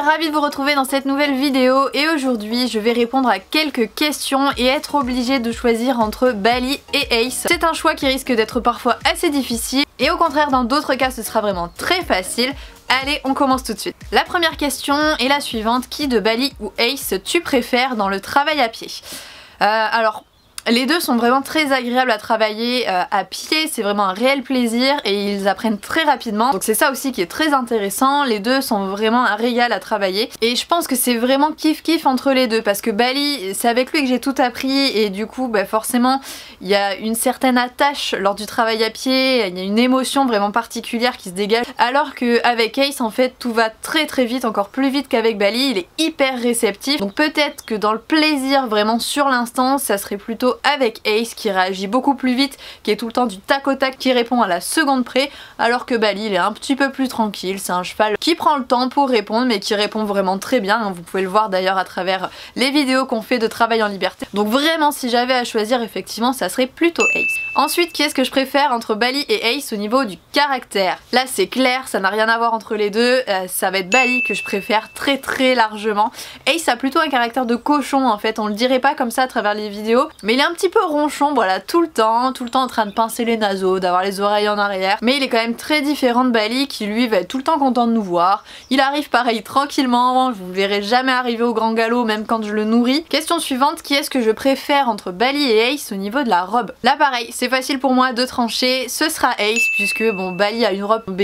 ravie de vous retrouver dans cette nouvelle vidéo et aujourd'hui je vais répondre à quelques questions et être obligée de choisir entre Bali et Ace. C'est un choix qui risque d'être parfois assez difficile et au contraire dans d'autres cas ce sera vraiment très facile. Allez, on commence tout de suite. La première question est la suivante, qui de Bali ou Ace tu préfères dans le travail à pied? Alors, les deux sont vraiment très agréables à travailler à pied, c'est vraiment un réel plaisir et ils apprennent très rapidement. Donc c'est ça aussi qui est très intéressant, les deux sont vraiment un régal à travailler. Et je pense que c'est vraiment kiff kiff entre les deux parce que Bali, c'est avec lui que j'ai tout appris et du coup bah forcément il y a une certaine attache lors du travail à pied, il y a une émotion vraiment particulière qui se dégage. Alors qu'avec Ace en fait tout va très très vite, encore plus vite qu'avec Bali, il est hyper réceptif. Donc peut-être que dans le plaisir vraiment sur l'instant, ça serait plutôt avec Ace qui réagit beaucoup plus vite, qui est tout le temps du tac au tac, qui répond à la seconde près, alors que Bali il est un petit peu plus tranquille, c'est un cheval qui prend le temps pour répondre mais qui répond vraiment très bien, vous pouvez le voir d'ailleurs à travers les vidéos qu'on fait de travail en liberté. Donc vraiment si j'avais à choisir effectivement ça serait plutôt Ace. Ensuite qui est-ce que je préfère entre Bali et Ace au niveau du caractère? Là c'est clair, ça n'a rien à voir entre les deux, ça va être Bali que je préfère très très largement. Ace a plutôt un caractère de cochon en fait, on le dirait pas comme ça à travers les vidéos, mais il est un petit peu ronchon, voilà, tout le temps en train de pincer les naseaux, d'avoir les oreilles en arrière, mais il est quand même très différent de Bali qui lui va être tout le temps content de nous voir. Il arrive pareil tranquillement, je vous verrai jamais arriver au grand galop même quand je le nourris. Question suivante, qui est-ce que je préfère entre Bali et Ace au niveau de la robe? Là pareil, c'est facile pour moi de trancher, ce sera Ace puisque bon Bali a une robe B,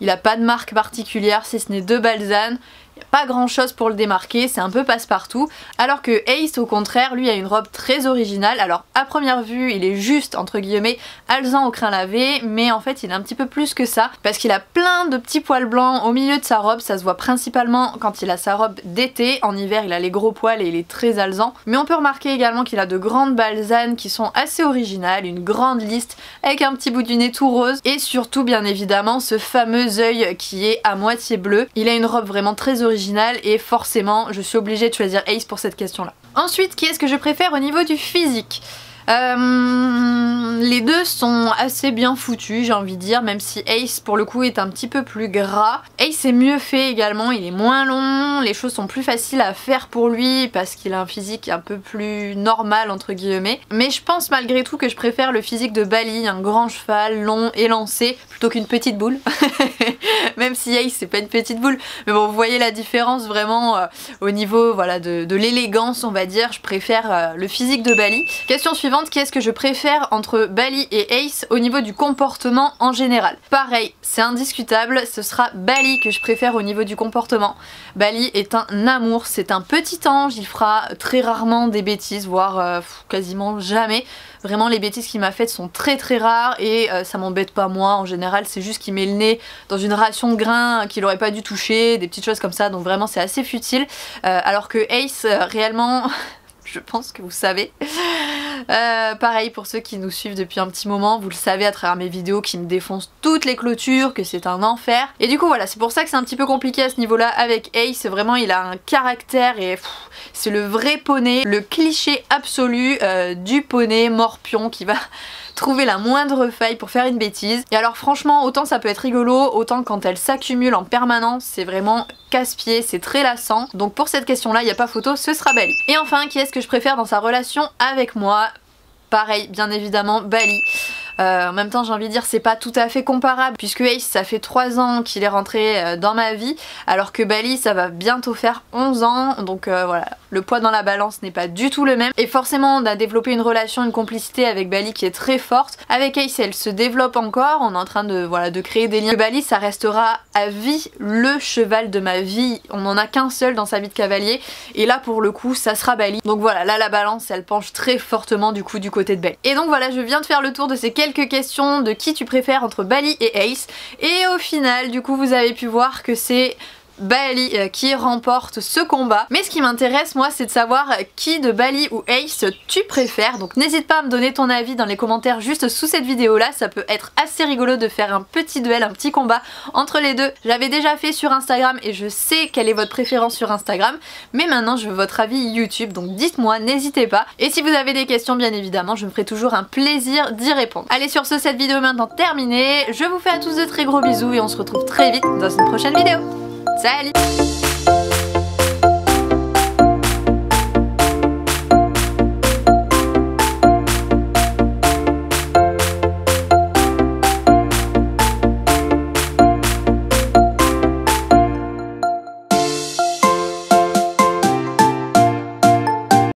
il a pas de marque particulière si ce n'est deux Balzane. Pas grand chose pour le démarquer, c'est un peu passe-partout. Alors que Ace au contraire, lui a une robe très originale. Alors à première vue il est juste entre guillemets alezan au crin lavé, mais en fait il est un petit peu plus que ça parce qu'il a plein de petits poils blancs au milieu de sa robe. Ça se voit principalement quand il a sa robe d'été, en hiver il a les gros poils et il est très alezan. Mais on peut remarquer également qu'il a de grandes balsanes qui sont assez originales, une grande liste avec un petit bout du nez tout rose et surtout bien évidemment ce fameux œil qui est à moitié bleu. Il a une robe vraiment très originale et forcément je suis obligée de choisir Ace pour cette question là. Ensuite qui est-ce que je préfère au niveau du physique? Les deux sont assez bien foutus j'ai envie de dire, même si Ace pour le coup est un petit peu plus gras. Ace est mieux fait également, il est moins long, les choses sont plus faciles à faire pour lui parce qu'il a un physique un peu plus normal entre guillemets. Mais je pense malgré tout que je préfère le physique de Bali, un grand cheval long élancé plutôt qu'une petite boule. Même si Ace c'est pas une petite boule, mais bon vous voyez la différence vraiment au niveau voilà, de l'élégance on va dire, je préfère le physique de Bali. Question suivante, qui est-ce que je préfère entre Bali et Ace au niveau du comportement en général? Pareil, c'est indiscutable, ce sera Bali que je préfère au niveau du comportement. Bali est un amour, c'est un petit ange, il fera très rarement des bêtises, voire quasiment jamais. Vraiment les bêtises qu'il m'a faites sont très très rares et ça m'embête pas moi en général, c'est juste qu'il met le nez dans une ration de grains qu'il aurait pas dû toucher, des petites choses comme ça, donc vraiment c'est assez futile. Alors que Ace réellement... je pense que vous savez. Pareil pour ceux qui nous suivent depuis un petit moment, vous le savez à travers mes vidéos qui me défoncent toutes les clôtures, que c'est un enfer. Et du coup voilà, c'est pour ça que c'est un petit peu compliqué à ce niveau là avec Ace, vraiment il a un caractère et c'est le vrai poney, le cliché absolu du poney morpion qui va trouver la moindre faille pour faire une bêtise. Et alors franchement autant ça peut être rigolo, autant quand elle s'accumule en permanence c'est vraiment casse-pied, c'est très lassant. Donc pour cette question là il n'y a pas photo, ce sera Bali. Et enfin qui est-ce que je préfère dans sa relation avec moi? Pareil bien évidemment Bali. En même temps j'ai envie de dire c'est pas tout à fait comparable puisque Ace ça fait 3 ans qu'il est rentré dans ma vie alors que Bali ça va bientôt faire 11 ans donc voilà, le poids dans la balance n'est pas du tout le même et forcément on a développé une relation, une complicité avec Bali qui est très forte. Avec Ace elle se développe encore, on est en train de, voilà, de créer des liens. Bali ça restera à vie le cheval de ma vie, on n'en a qu'un seul dans sa vie de cavalier et là pour le coup ça sera Bali. Donc voilà, là la balance elle penche très fortement du coup du côté de Bali. Et donc voilà, je viens de faire le tour de ces quelques questions de qui tu préfères entre Bali et Ace et au final du coup vous avez pu voir que c'est Bali qui remporte ce combat. Mais ce qui m'intéresse moi c'est de savoir qui de Bali ou Ace tu préfères. Donc n'hésite pas à me donner ton avis dans les commentaires juste sous cette vidéo là. Ça peut être assez rigolo de faire un petit duel, un petit combat entre les deux. J'avais déjà fait sur Instagram et je sais quelle est votre préférence sur Instagram. Mais maintenant je veux votre avis YouTube, donc dites-moi, n'hésitez pas. Et si vous avez des questions bien évidemment je me ferai toujours un plaisir d'y répondre. Allez sur ce, cette vidéo est maintenant terminée. Je vous fais à tous de très gros bisous et on se retrouve très vite dans une prochaine vidéo. Salut!